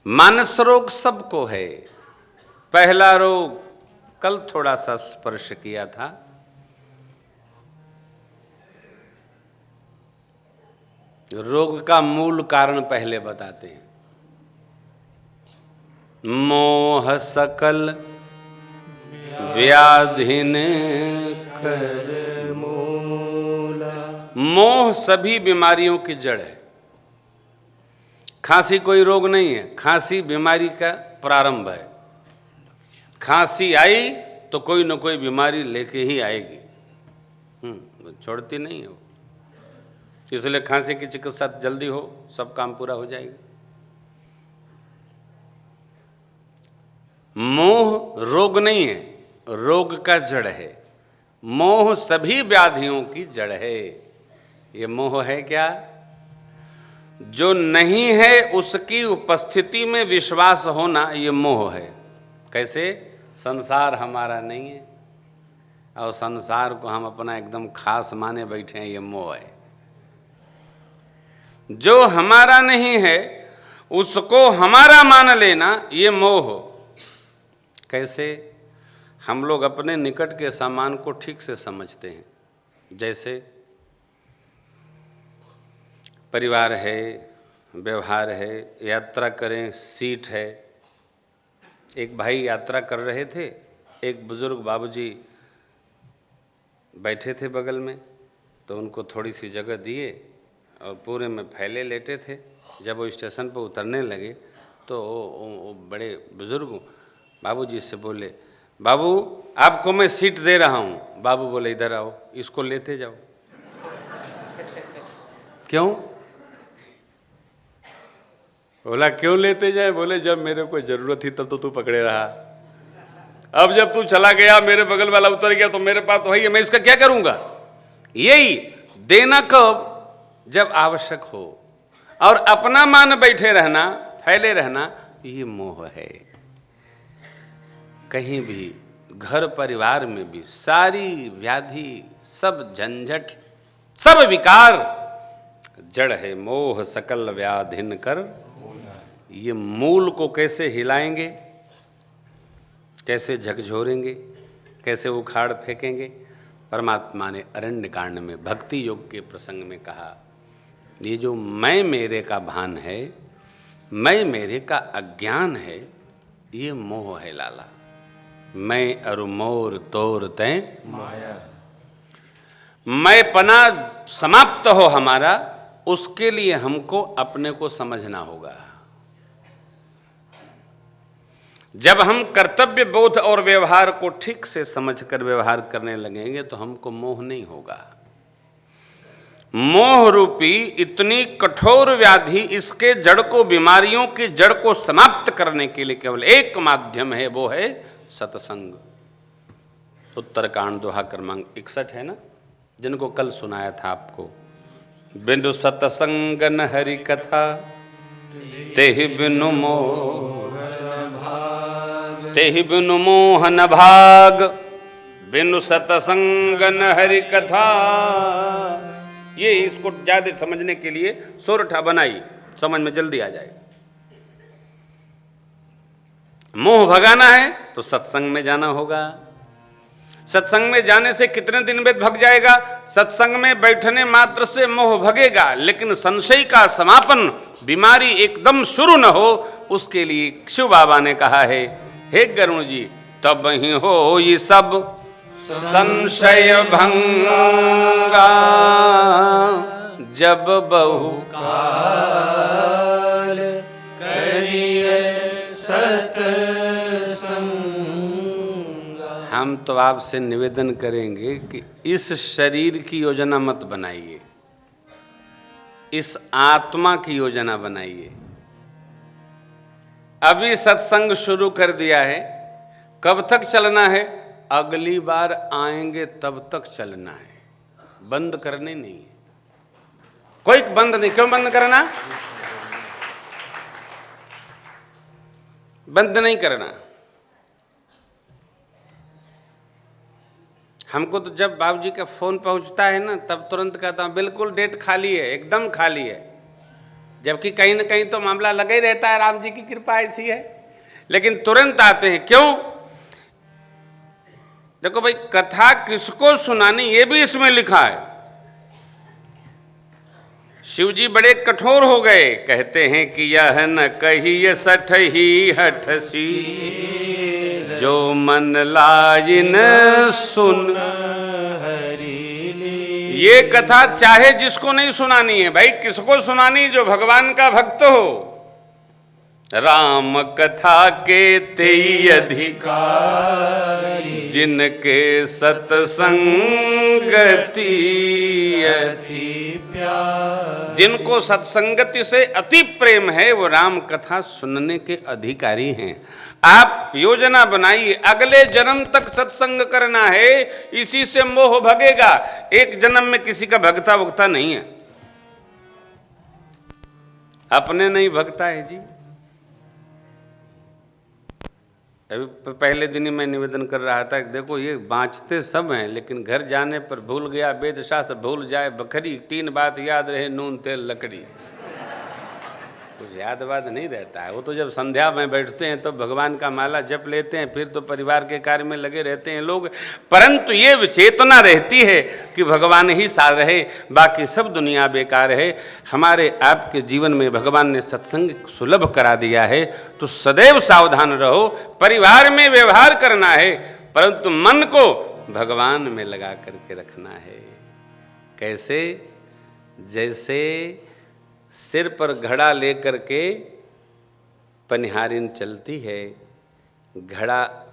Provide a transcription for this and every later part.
मानस रोग सबको है। पहला रोग कल थोड़ा सा स्पर्श किया था, रोग का मूल कारण पहले बताते हैं। मोह सकल व्याधिन कर मूला। मोह सभी बीमारियों की जड़ है। खांसी कोई रोग नहीं है, खांसी बीमारी का प्रारंभ है। खांसी आई तो कोई न कोई बीमारी लेके ही आएगी, छोड़ती नहीं है वो। इसलिए खांसी की चिकित्सा जल्दी हो, सब काम पूरा हो जाएगा। मोह रोग नहीं है, रोग का जड़ है। मोह सभी व्याधियों की जड़ है। ये मोह है क्या? जो नहीं है उसकी उपस्थिति में विश्वास होना, ये मोह है। कैसे? संसार हमारा नहीं है और संसार को हम अपना एकदम खास माने बैठे हैं, ये मोह है। जो हमारा नहीं है उसको हमारा मान लेना, ये मोह। कैसे? हम लोग अपने निकट के सामान को ठीक से समझते हैं। जैसे परिवार है, व्यवहार है, यात्रा करें, सीट है। एक भाई यात्रा कर रहे थे, एक बुजुर्ग बाबूजी बैठे थे बगल में, तो उनको थोड़ी सी जगह दिए और पूरे में फैले लेटे थे। जब वो स्टेशन पर उतरने लगे तो वो बड़े बुजुर्ग बाबूजी से बोले, बाबू आपको मैं सीट दे रहा हूँ। बाबू बोले, इधर आओ, इसको लेते जाओ। क्यों? बोला क्यों लेते जाए? बोले जब मेरे को जरूरत थी तब तो तू पकड़े रहा, अब जब तू चला गया, मेरे बगल वाला उतर गया, तो मेरे पास तो है ही, मैं इसका क्या करूंगा? यही देना कब? जब आवश्यक हो। और अपना मान बैठे रहना, फैले रहना, ये मोह है। कहीं भी, घर परिवार में भी सारी व्याधि, सब झंझट, सब विकार जड़ है मोह सकल व्याधिन कर। ये मूल को कैसे हिलाएंगे, कैसे झकझोरेंगे, कैसे उखाड़ फेंकेंगे? परमात्मा ने अरण्य कांड में भक्ति योग के प्रसंग में कहा, ये जो मैं मेरे का भान है, मैं मेरे का अज्ञान है, ये मोह है लाला। मैं अरु मोर तोर तैं माया। मैं पना समाप्त हो हमारा, उसके लिए हमको अपने को समझना होगा। जब हम कर्तव्य बोध और व्यवहार को ठीक से समझकर व्यवहार करने लगेंगे तो हमको मोह नहीं होगा। मोह रूपी इतनी कठोर व्याधि, इसके जड़ को, बीमारियों की जड़ को समाप्त करने के लिए केवल एक माध्यम है, वो है सत्संग। उत्तरकांड दोहा क्रमांक 61 है ना, जिनको कल सुनाया था आपको। बिनु सत्संग न हरि कथा, तेहि बिनु मोह, तेहि बिनु मोह न भाग। बिनु सत्संग न हरि कथा। ये इसको ज्यादा समझने के लिए सोरठा बनाई, समझ में जल्दी आ जाएगा। मोह भगाना है तो सत्संग में जाना होगा। सत्संग में जाने से कितने दिन में भग जाएगा? सत्संग में बैठने मात्र से मोह भगेगा, लेकिन संशय का समापन, बीमारी एकदम शुरू न हो, उसके लिए शिव बाबा ने कहा है, हे गरुण जी, तब ही हो ये सब संशय भंगा, जब बहु काल करिए सत्संग। हम तो आपसे निवेदन करेंगे कि इस शरीर की योजना मत बनाइए, इस आत्मा की योजना बनाइए। अभी सत्संग शुरू कर दिया है, कब तक चलना है? अगली बार आएंगे तब तक चलना है, बंद करने नहीं है। कोई बंद नहीं। क्यों बंद करना? बंद नहीं करना। हमको तो जब बाबूजी का फोन पहुंचता है ना, तब तुरंत कहता हूं बिल्कुल डेट खाली है, एकदम खाली है। जबकि कहीं न कहीं तो मामला लगा ही रहता है, राम जी की कृपा ऐसी है, लेकिन तुरंत आते हैं। क्यों? देखो भाई, कथा किसको सुनानी ये भी इसमें लिखा है। शिव जी बड़े कठोर हो गए, कहते हैं कि यह न कहिए सठ ही हठसी, जो मन लाजिन सुन हरि। ये कथा चाहे जिसको नहीं सुनानी है भाई, किसको सुनानी? जो भगवान का भक्त हो। राम कथा के तेई अधिकारी, जिनके सत्संगति अति प्यार। जिनको सत्संगति से अति प्रेम है, वो राम कथा सुनने के अधिकारी हैं। आप योजना बनाइए, अगले जन्म तक सत्संग करना है, इसी से मोह भगेगा। एक जन्म में किसी का भगता भुगता नहीं है, अपने नहीं भगता है जी। अभी पहले दिन ही मैं निवेदन कर रहा था कि देखो, ये बाँचते सब हैं, लेकिन घर जाने पर भूल गया वेद शास्त्र, भूल जाए बखरी, 3 बात याद रहे, नून तेल लकड़ी। कुछ याद वाद नहीं रहता है। वो तो जब संध्या में बैठते हैं तो भगवान का माला जप लेते हैं, फिर तो परिवार के कार्य में लगे रहते हैं लोग, परंतु ये विचेतना रहती है कि भगवान ही सार रहे, बाकी सब दुनिया बेकार है। हमारे आपके जीवन में भगवान ने सत्संग सुलभ करा दिया है, तो सदैव सावधान रहो। परिवार में व्यवहार करना है, परंतु मन को भगवान में लगा करके रखना है। कैसे? जैसे सिर पर घड़ा लेकर के पनिहारिन चलती है, घड़ा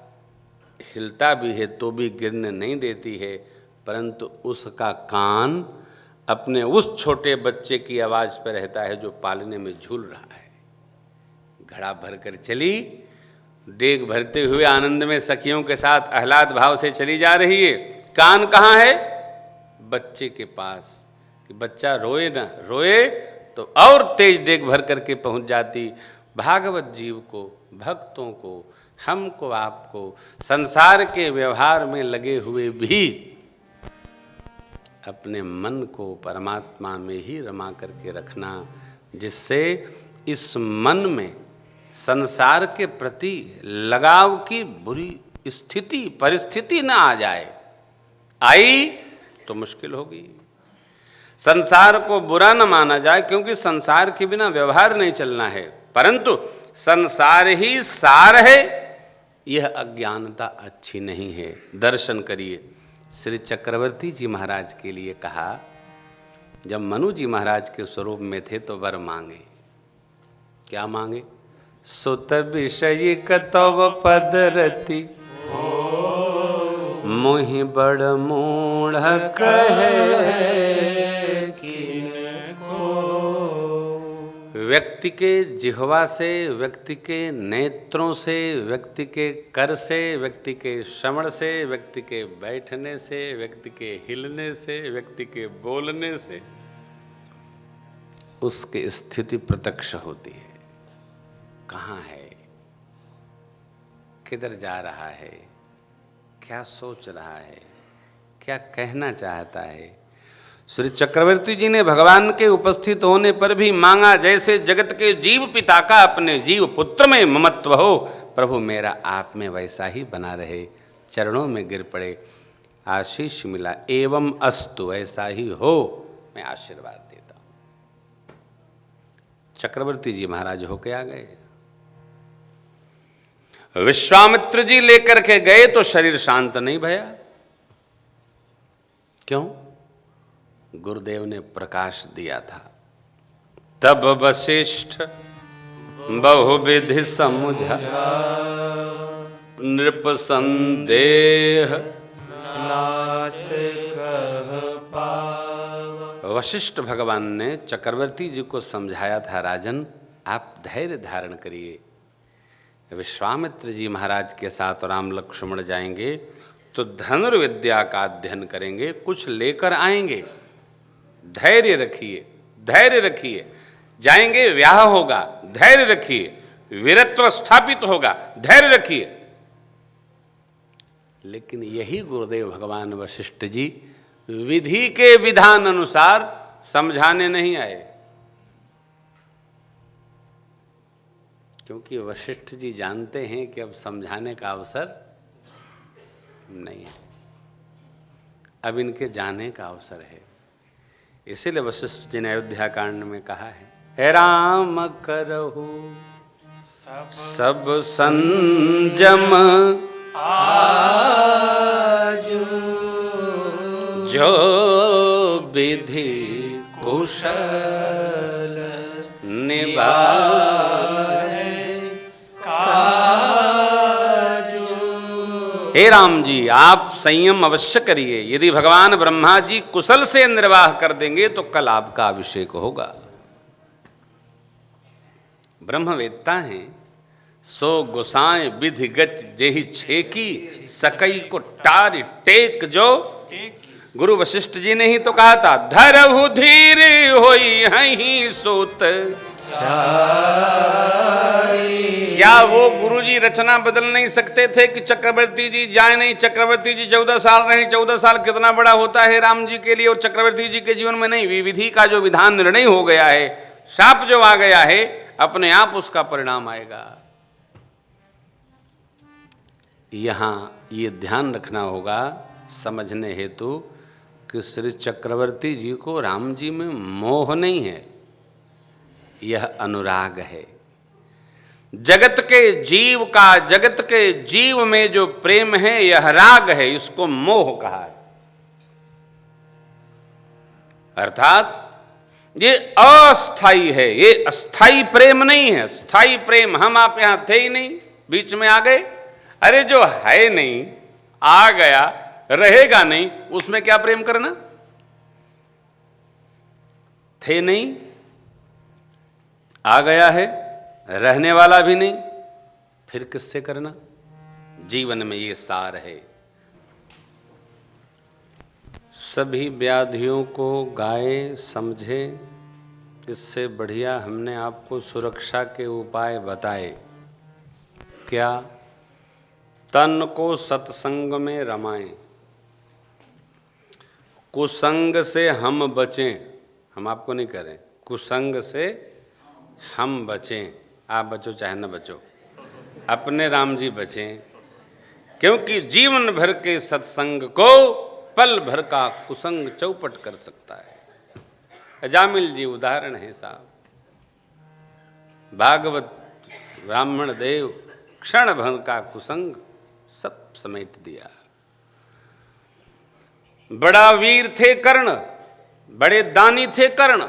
हिलता भी है तो भी गिरने नहीं देती है, परंतु उसका कान अपने उस छोटे बच्चे की आवाज़ पर रहता है जो पालने में झूल रहा है। घड़ा भर कर चली, डेग भरते हुए आनंद में सखियों के साथ आह्लाद भाव से चली जा रही है। कान कहाँ है? बच्चे के पास, कि बच्चा रोए ना, रोए तो और तेज डेग भर करके पहुंच जाती। भागवत जीव को, भक्तों को, हमको, आपको संसार के व्यवहार में लगे हुए भी अपने मन को परमात्मा में ही रमा करके रखना, जिससे इस मन में संसार के प्रति लगाव की बुरी स्थिति परिस्थिति न आ जाए। आई तो मुश्किल होगी। संसार को बुरा न माना जाए, क्योंकि संसार के बिना व्यवहार नहीं चलना है, परंतु संसार ही सार है, यह अज्ञानता अच्छी नहीं है। दर्शन करिए, श्री चक्रवर्ती जी महाराज के लिए कहा, जब मनु जी महाराज के स्वरूप में थे तो वर मांगे। क्या मांगे? सुत विषय कतव पदरति, मोहि बड़ मूढ़ कहे। व्यक्ति के जिह्वा से, व्यक्ति के नेत्रों से, व्यक्ति के कर से, व्यक्ति के श्रवण से, व्यक्ति के बैठने से, व्यक्ति के हिलने से, व्यक्ति के बोलने से उसकी स्थिति प्रत्यक्ष होती है। कहाँ है, किधर जा रहा है, क्या सोच रहा है, क्या कहना चाहता है। श्री चक्रवर्ती जी ने भगवान के उपस्थित होने पर भी मांगा, जैसे जगत के जीव पिता का अपने जीव पुत्र में ममत्व हो, प्रभु मेरा आप में वैसा ही बना रहे। चरणों में गिर पड़े, आशीष मिला, एवं अस्तु, ऐसा ही हो, मैं आशीर्वाद देता हूँ। चक्रवर्ती जी महाराज होके आ गए। विश्वामित्र जी लेकर के गए तो शरीर शांत नहीं भया। क्यों? गुरुदेव ने प्रकाश दिया था। तब वशिष्ठ बहुविधि समुझा, नृप संदेह नाश कह पावा। वशिष्ठ भगवान ने चक्रवर्ती जी को समझाया था, राजन आप धैर्य धारण करिए। विश्वामित्र जी महाराज के साथ राम लक्ष्मण जाएंगे तो धनुर्विद्या का अध्ययन करेंगे, कुछ लेकर आएंगे। धैर्य रखिए, धैर्य रखिए। जाएंगे, ब्याह होगा, धैर्य रखिए। वीरत्व स्थापित होगा, धैर्य रखिए। लेकिन यही गुरुदेव भगवान वशिष्ठ जी विधि के विधान अनुसार समझाने नहीं आए। क्योंकि वशिष्ठ जी जानते हैं कि अब समझाने का अवसर नहीं है, अब इनके जाने का अवसर है। इसीलिए वशिष्ठ जी ने अयोध्या कांड में कहा है, हे राम करहु सब संजम आजु, जो विधि कुशल निभाए काजु। हे राम जी, आप संयम अवश्य करिए। यदि भगवान ब्रह्मा जी कुशल से निर्वाह कर देंगे तो कल आपका अभिषेक होगा। ब्रह्मवेत्ता हैं, सो गोसाएं विधि गच जेहि छेकी, सकई को टार टेक जो। गुरु वशिष्ठ जी ने ही तो कहा था, धरहु धीर होई हहीं सोत। क्या वो गुरु जी रचना बदल नहीं सकते थे कि चक्रवर्ती जी जाए नहीं? चक्रवर्ती जी 14 साल रहे, 14 साल कितना बड़ा होता है राम जी के लिए, और चक्रवर्ती जी के जीवन में नहीं। विधि का जो विधान निर्णय हो गया है, शाप जो आ गया है, अपने आप उसका परिणाम आएगा। यहां ये ध्यान रखना होगा समझने हेतु कि श्री चक्रवर्ती जी को राम जी में मोह नहीं है, यह अनुराग है। जगत के जीव का, जगत के जीव में जो प्रेम है यह राग है, इसको मोह कहा है। अर्थात ये अस्थाई है, ये अस्थाई प्रेम नहीं है। स्थाई प्रेम हम आप यहां थे ही नहीं, बीच में आ गए। अरे जो है नहीं, आ गया, रहेगा नहीं, उसमें क्या प्रेम करना? थे नहीं, आ गया है, रहने वाला भी नहीं, फिर किससे करना? जीवन में ये सार है। सभी व्याधियों को गाए समझे, इससे बढ़िया हमने आपको सुरक्षा के उपाय बताए। क्या? तन को सत्संग में रमाएं, कुसंग से हम बचें। हम आपको नहीं करें, कुसंग से हम बचें। आप बचो चाहे न बचो, अपने राम जी बचें, क्योंकि जीवन भर के सत्संग को पल भर का कुसंग चौपट कर सकता है। अजामिल जी उदाहरण है साहब। भागवत ब्राह्मण देव क्षण भर का कुसंग सब समेट दिया। बड़ा वीर थे कर्ण, बड़े दानी थे कर्ण,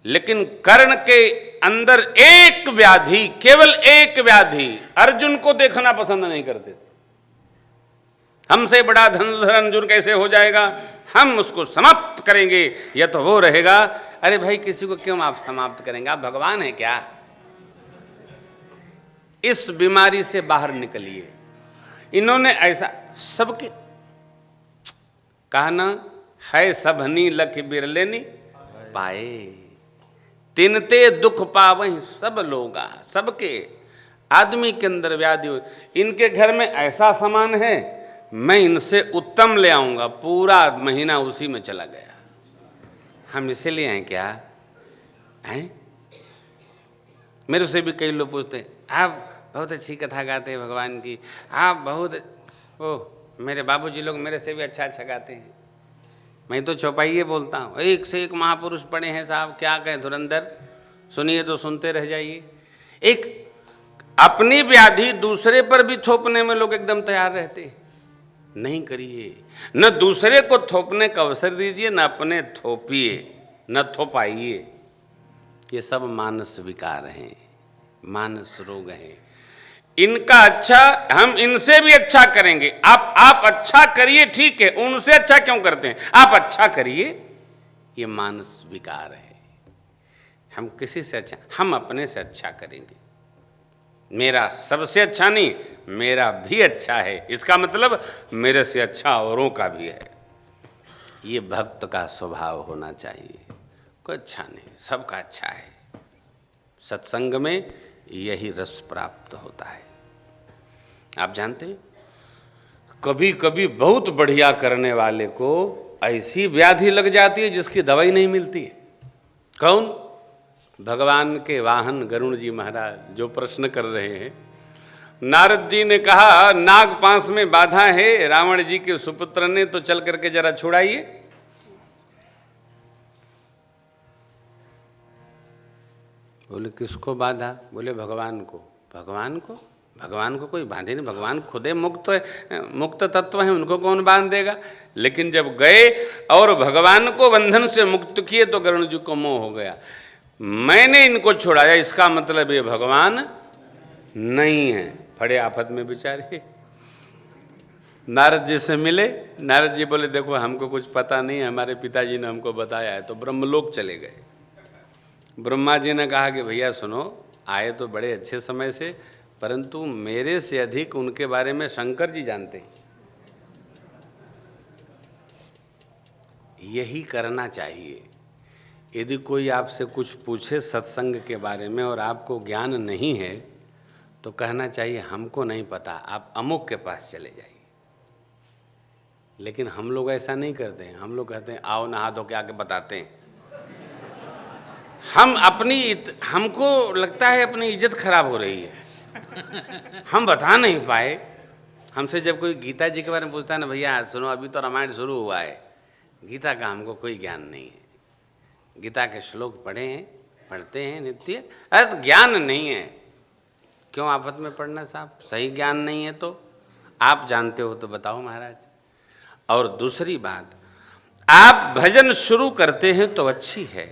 लेकिन कर्ण के अंदर एक व्याधि, केवल एक व्याधि, अर्जुन को देखना पसंद नहीं करते थे। हमसे बड़ा धनुर्धर अर्जुन कैसे हो जाएगा, हम उसको समाप्त करेंगे, यह तो वो रहेगा। अरे भाई, किसी को क्यों आप समाप्त करेंगे? आप भगवान हैं क्या? इस बीमारी से बाहर निकलिए। इन्होंने ऐसा सबके कहा ना, है सबनी लख बिरलेनी पाए, तिनते दुख पावहीं सब लोगा। सबके आदमी के अंदर व्याधि हो। इनके घर में ऐसा सामान है, मैं इनसे उत्तम ले आऊंगा, पूरा महीना उसी में चला गया। हम इसीलिए हैं क्या? हैं? मेरे से भी कई लोग पूछते हैं, आप बहुत अच्छी कथा गाते हैं भगवान की, आप बहुत, ओह मेरे बाबूजी लोग मेरे से भी अच्छा अच्छा गाते हैं। मैं तो चौपाइये बोलता हूँ, एक से एक महापुरुष पड़े हैं साहब, क्या कहें धुरंधर। सुनिए तो सुनते रह जाइए। एक अपनी व्याधि दूसरे पर भी थोपने में लोग एकदम तैयार रहते हैं। नहीं करिए, न दूसरे को थोपने का अवसर दीजिए, न अपने थोपिए, न थोपाइए। ये सब मानस विकार हैं, मानस रोग हैं। इनका अच्छा हम इनसे भी अच्छा करेंगे। आप अच्छा करिए, ठीक है, उनसे अच्छा क्यों करते हैं? आप अच्छा करिए, ये मानस विकार है। हम किसी से अच्छा, हम अपने से अच्छा करेंगे। मेरा सबसे अच्छा नहीं, मेरा भी अच्छा है, इसका मतलब मेरे से अच्छा औरों का भी है। ये भक्त का स्वभाव होना चाहिए। कोई अच्छा नहीं, सबका अच्छा है। सत्संग में यही रस प्राप्त होता है। आप जानते हैं, कभी कभी बहुत बढ़िया करने वाले को ऐसी व्याधि लग जाती है जिसकी दवाई नहीं मिलती है। कौन? भगवान के वाहन गरुड़ जी महाराज जो प्रश्न कर रहे हैं, नारद जी ने कहा नाग पास में बाधा है रावण जी के सुपुत्र ने, तो चल करके जरा छुड़ाइए। बोले किसको बाधा? बोले भगवान को। भगवान को? भगवान को कोई बांधे नहीं, भगवान खुदे मुक्त तत्व हैं, उनको कौन बांध देगा। लेकिन जब गए और भगवान को बंधन से मुक्त किए तो गरुड़ जी को मोह हो गया, मैंने इनको छुड़ाया, इसका मतलब ये भगवान नहीं है। फड़े आफत में बेचारे। नारद जी से मिले, नारद जी बोले देखो हमको कुछ पता नहीं है, हमारे पिताजी ने हमको बताया है, तो ब्रह्मलोक चले गए। ब्रह्मा जी ने कहा कि भैया सुनो, आए तो बड़े अच्छे समय से, परंतु मेरे से अधिक उनके बारे में शंकर जी जानते हैं। यही करना चाहिए। यदि कोई आपसे कुछ पूछे सत्संग के बारे में और आपको ज्ञान नहीं है तो कहना चाहिए हमको नहीं पता, आप अमुक के पास चले जाइए। लेकिन हम लोग ऐसा नहीं करते हैं। हम लोग कहते हैं आओ नहा धो के आके बताते हैं। हमको लगता है अपनी इज्जत खराब हो रही है, हम बता नहीं पाए। हमसे जब कोई गीता जी के बारे में पूछता है ना, भैया सुनो अभी तो रामायण शुरू हुआ है, गीता का हमको कोई ज्ञान नहीं है। गीता के श्लोक पढ़ते हैं नित्य, अरे तो ज्ञान नहीं है। क्यों आफत में पढ़ना साहब? सही ज्ञान नहीं है तो आप जानते हो तो बताओ महाराज। और दूसरी बात, आप भजन शुरू करते हैं तो अच्छी है,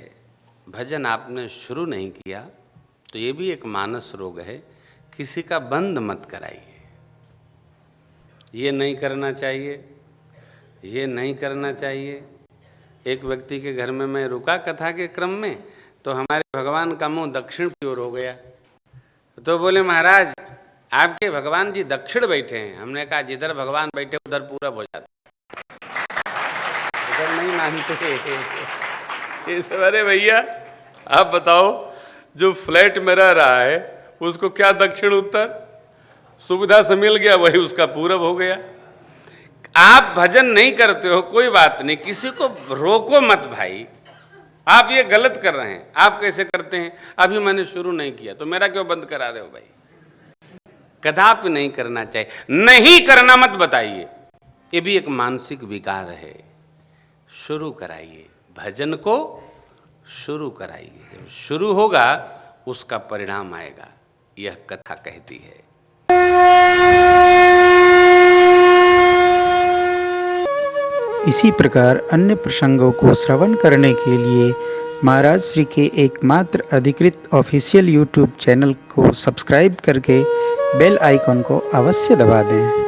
भजन आपने शुरू नहीं किया तो ये भी एक मानस रोग है, किसी का बंद मत कराइए। ये नहीं करना चाहिए, ये नहीं करना चाहिए। एक व्यक्ति के घर में मैं रुका कथा के क्रम में, तो हमारे भगवान का मुंह दक्षिण की ओर हो गया। तो बोले महाराज आपके भगवान जी दक्षिण बैठे हैं। हमने कहा जिधर भगवान बैठे उधर पूरब हो जाता, उधर नहीं मानते ये सब। अरे भैया आप बताओ, जो फ्लैट में रह रहा है उसको क्या दक्षिण उत्तर? सुविधा से मिल गया वही उसका पूरब हो गया। आप भजन नहीं करते हो कोई बात नहीं, किसी को रोको मत भाई, आप ये गलत कर रहे हैं। आप कैसे करते हैं? अभी मैंने शुरू नहीं किया तो मेरा क्यों बंद करा रहे हो भाई? कदापि नहीं करना चाहिए। नहीं करना मत बताइए, ये भी एक मानसिक विकार है। शुरू कराइए, भजन को शुरू कराइए, जब शुरू होगा उसका परिणाम आएगा, यह कथा कहती है। इसी प्रकार अन्य प्रसंगों को श्रवण करने के लिए महाराज श्री के एकमात्र अधिकृत ऑफिशियल यूट्यूब चैनल को सब्सक्राइब करके बेल आइकन को अवश्य दबा दें।